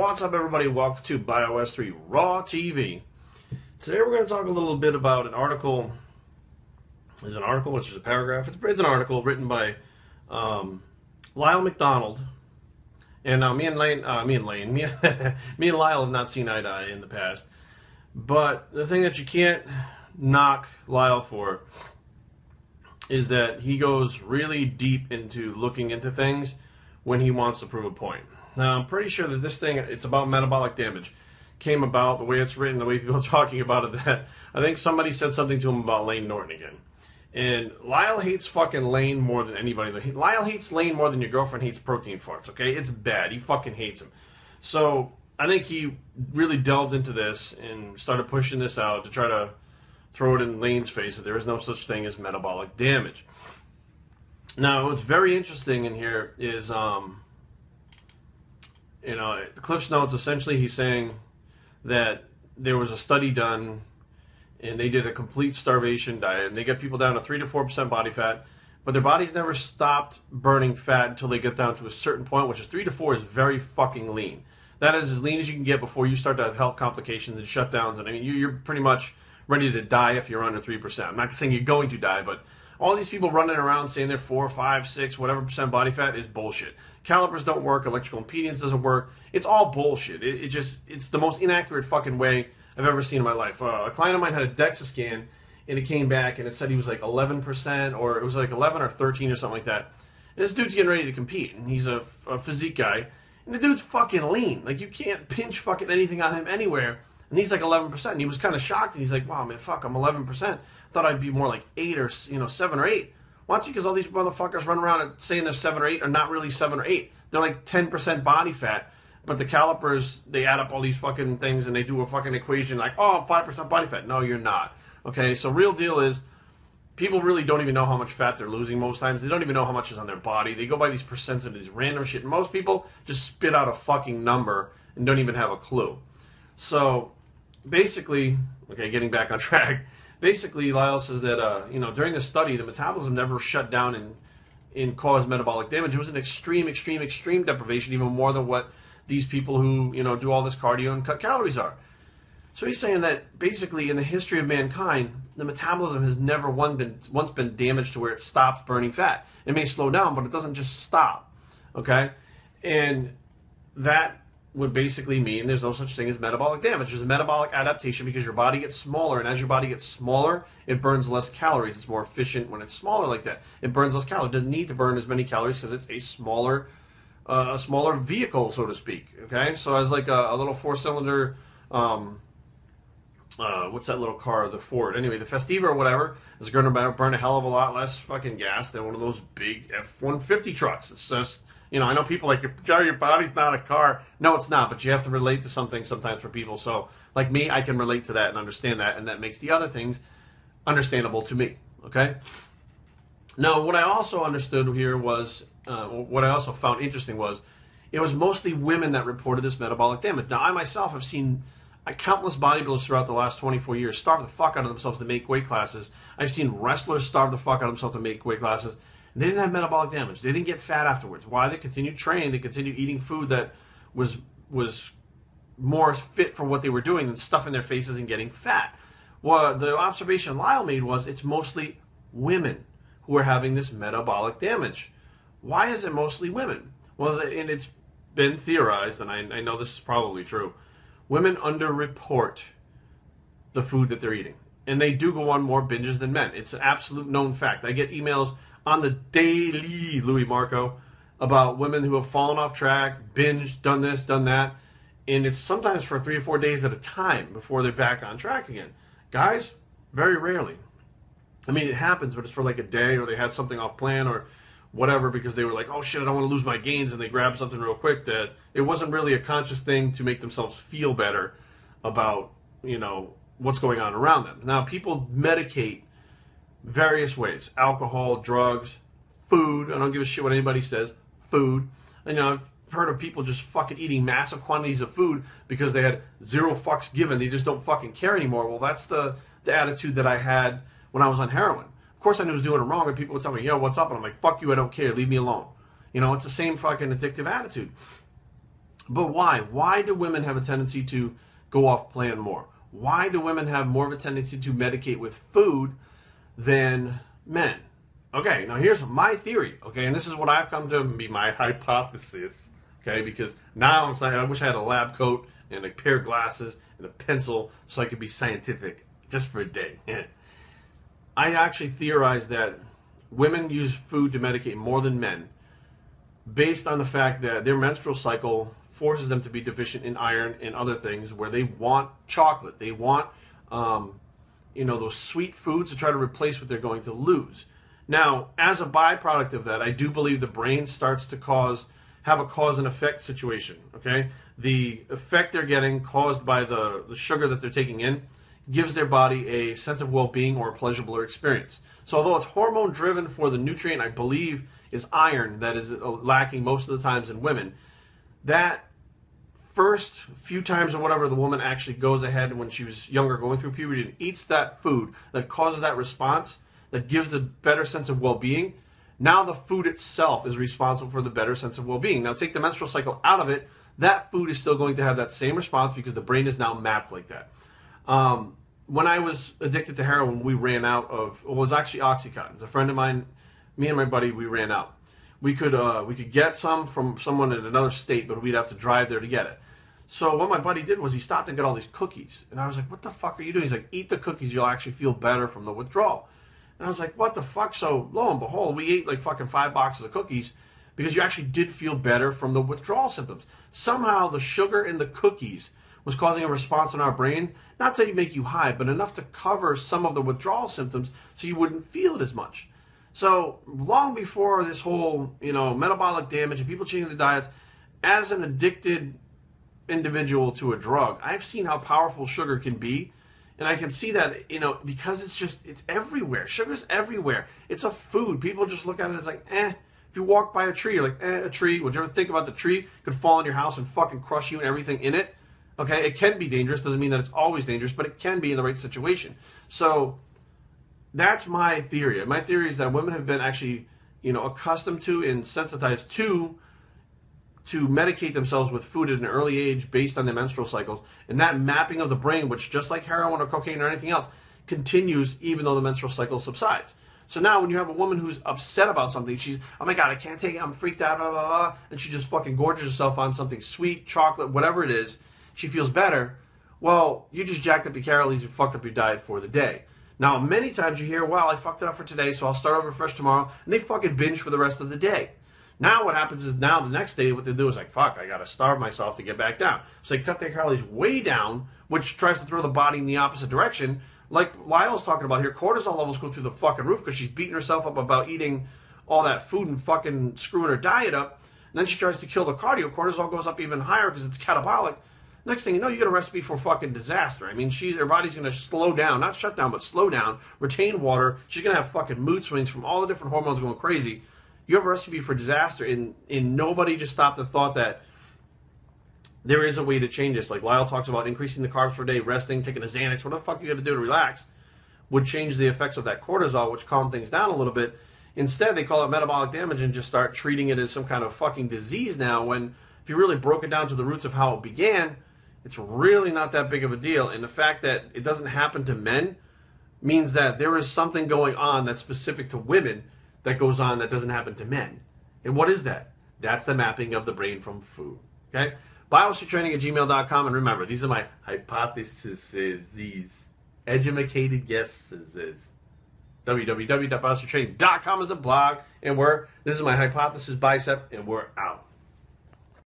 What's up, everybody? Welcome to Bios3 Raw TV. Today we're going to talk a little bit about an article. There's an article, which is a paragraph. It's an article written by Lyle McDonald. And now me and Lyle have not seen eye to eye in the past. But the thing that you can't knock Lyle for is that he goes really deep into looking into things when he wants to prove a point. Now, I'm pretty sure that this thing, it's about metabolic damage, came about, the way it's written, the way people are talking about it, that I think somebody said something to him about Lane Norton again. And Lyle hates fucking Lane more than anybody. Lyle hates Lane more than your girlfriend hates protein farts, okay? It's bad. He fucking hates him. So, I think he really delved into this and started pushing this out to try to throw it in Lane's face that there is no such thing as metabolic damage. Now, what's very interesting in here is, the Cliff's Notes, essentially he's saying that there was a study done and they did a complete starvation diet and they get people down to 3 to 4% body fat, but their bodies never stopped burning fat until they get down to a certain point, which is 3 to 4 is very fucking lean. That is as lean as you can get before you start to have health complications and shutdowns. And I mean, you're pretty much ready to die if you're under 3%. I'm not saying you're going to die, but all these people running around saying they're 4, 5, 6, whatever percent body fat is bullshit. Calipers don't work. Electrical impedance doesn't work. It's all bullshit. It's the most inaccurate fucking way I've ever seen in my life. A client of mine had a DEXA scan, and it came back, and it said he was like 11%, or it was like 11 or 13 or something like that. And this dude's getting ready to compete, and he's a physique guy, and the dude's fucking lean. Like, you can't pinch fucking anything on him anywhere. And he's like 11%, and he was kind of shocked, and he's like, wow, man, fuck, I'm 11%. Thought I'd be more like 8 or, 7 or 8. Well, that's because all these motherfuckers run around and saying they're 7 or 8 are not really 7 or 8. They're like 10% body fat, but the calipers, they add up all these fucking things, and they do a fucking equation like, oh, 5% body fat. No, you're not. Okay, so real deal is, people really don't even know how much fat they're losing most times. They don't even know how much is on their body. They go by these percents of these random shit. Most people just spit out a fucking number and don't even have a clue. So, basically, okay, getting back on track, basically Lyle says that, during the study, the metabolism never shut down and caused metabolic damage. It was an extreme deprivation, even more than what these people who, do all this cardio and cut calories are. So he's saying that basically in the history of mankind, the metabolism has never once been damaged to where it stops burning fat. It may slow down, but it doesn't just stop, okay? And that would basically mean there's no such thing as metabolic damage. There's a metabolic adaptation because your body gets smaller, and as your body gets smaller, it burns less calories. It's more efficient when it's smaller like that. It burns less calories. It doesn't need to burn as many calories because it's a smaller vehicle, so to speak. Okay, so as like a little 4-cylinder, what's that little car? The Ford. Anyway, the Festiva or whatever is going to burn a hell of a lot less fucking gas than one of those big F-150 trucks. It's just, I know people like, your body's not a car. No, it's not, but you have to relate to something sometimes for people. So, like me, I can relate to that and understand that, and that makes the other things understandable to me, okay? Now, what I also understood here was, what I also found interesting was, it was mostly women that reported this metabolic damage. Now, I myself have seen countless bodybuilders throughout the last 24 years starve the fuck out of themselves to make weight classes. I've seen wrestlers starve the fuck out of themselves to make weight classes. They didn't have metabolic damage. They didn't get fat afterwards. Why? They continued training. They continued eating food that was more fit for what they were doing than stuffing their faces and getting fat. Well, the observation Lyle made was it's mostly women who are having this metabolic damage. Why is it mostly women? Well, and it's been theorized, and I know this is probably true, women underreport the food that they're eating. And they do go on more binges than men. It's an absolute known fact. I get emails on the daily, Louis Marco, about women who have fallen off track, binged, done this, done that, and it's sometimes for 3 or 4 days at a time before they're back on track again. Guys, very rarely. I mean, it happens, but it's for like a day, or they had something off plan, or whatever, because they were like, oh shit, I don't want to lose my gains, and they grabbed something real quick that it wasn't really a conscious thing to make themselves feel better about, what's going on around them. Now, people medicate various ways: alcohol, drugs, food. I don't give a shit what anybody says. Food. I've heard of people just fucking eating massive quantities of food because they had 0 fucks given. They just don't fucking care anymore. Well, that's the attitude that I had when I was on heroin. Of course I knew I was doing it wrong, and people would tell me, yo, what's up? And I'm like, fuck you, I don't care. Leave me alone. It's the same fucking addictive attitude. But why? Why do women have a tendency to go off plan more? Why do women have more of a tendency to medicate with food than men? Okay, now here's my theory, okay, and this is what I've come to be my hypothesis, okay, because now I'm saying I wish I had a lab coat and a pair of glasses and a pencil so I could be scientific just for a day. I actually theorize that women use food to medicate more than men based on the fact that their menstrual cycle forces them to be deficient in iron and other things where they want chocolate. They want, those sweet foods to try to replace what they're going to lose. Now, as a byproduct of that, I do believe the brain starts to have a cause and effect situation, okay? The effect they're getting caused by the sugar that they're taking in gives their body a sense of well-being or a pleasurable experience. So although it's hormone-driven for the nutrient, I believe, is iron that is lacking most of the times in women, that first few times or whatever the woman actually goes ahead when she was younger going through puberty and eats that food that causes that response, that gives a better sense of well-being, now the food itself is responsible for the better sense of well-being. Now take the menstrual cycle out of it, that food is still going to have that same response because the brain is now mapped like that. When I was addicted to heroin, we ran out of, it was actually Oxycontin. It's a friend of mine, me and my buddy, we ran out. We could get some from someone in another state, but we'd have to drive there to get it. So what my buddy did was he stopped and got all these cookies. And I was like, what the fuck are you doing? He's like, eat the cookies, you'll actually feel better from the withdrawal. And I was like, what the fuck? So lo and behold, we ate like fucking 5 boxes of cookies because you actually did feel better from the withdrawal symptoms. Somehow the sugar in the cookies was causing a response in our brain, not to make you high, but enough to cover some of the withdrawal symptoms so you wouldn't feel it as much. So long before this whole, metabolic damage and people changing their diets, as an addicted individual to a drug, I've seen how powerful sugar can be. And I can see that, because it's everywhere. Sugar's everywhere. It's a food. People just look at it as like, eh. If you walk by a tree, you're like, a tree. Would you ever think about the tree could fall on your house and fucking crush you and everything in it? Okay, it can be dangerous. Doesn't mean that it's always dangerous, but it can be in the right situation. So that's my theory. My theory is that women have been actually, accustomed to and sensitized to medicate themselves with food at an early age based on their menstrual cycles. And that mapping of the brain, which just like heroin or cocaine or anything else, continues even though the menstrual cycle subsides. So now when you have a woman who's upset about something, she's, oh my God, I can't take it, I'm freaked out, blah, blah, blah, and she just fucking gorges herself on something sweet, chocolate, whatever it is, she feels better. Well, you just jacked up your calories and fucked up your diet for the day. Now, many times you hear, well, I fucked it up for today, so I'll start over fresh tomorrow, and they fucking binge for the rest of the day. Now what happens is now the next day what they do is like, fuck, I got to starve myself to get back down. So they cut their calories way down, which tries to throw the body in the opposite direction. Like Lyle's talking about here, cortisol levels go through the fucking roof because she's beating herself up about eating all that food and fucking screwing her diet up. And then she tries to kill the cardio. Cortisol goes up even higher because it's catabolic. Next thing you know, you get a recipe for fucking disaster. I mean, her body's going to slow down, not shut down, but slow down, retain water. She's going to have fucking mood swings from all the different hormones going crazy. You have a recipe for disaster, and nobody just stopped and thought that there is a way to change this. Like Lyle talks about increasing the carbs per day, resting, taking a Xanax, what the fuck you got to do to relax, would change the effects of that cortisol, which calm things down a little bit. Instead, they call it metabolic damage and just start treating it as some kind of fucking disease now, when if you really broke it down to the roots of how it began, it's really not that big of a deal. And the fact that it doesn't happen to men means that there is something going on that's specific to women that goes on that doesn't happen to men. And what is that? That's the mapping of the brain from food. Okay? Biosretraining@gmail.com. And remember, these are my hypotheses, these educated guesses. www.biosretraining.com is the blog. And this is my hypothesis bicep, and we're out.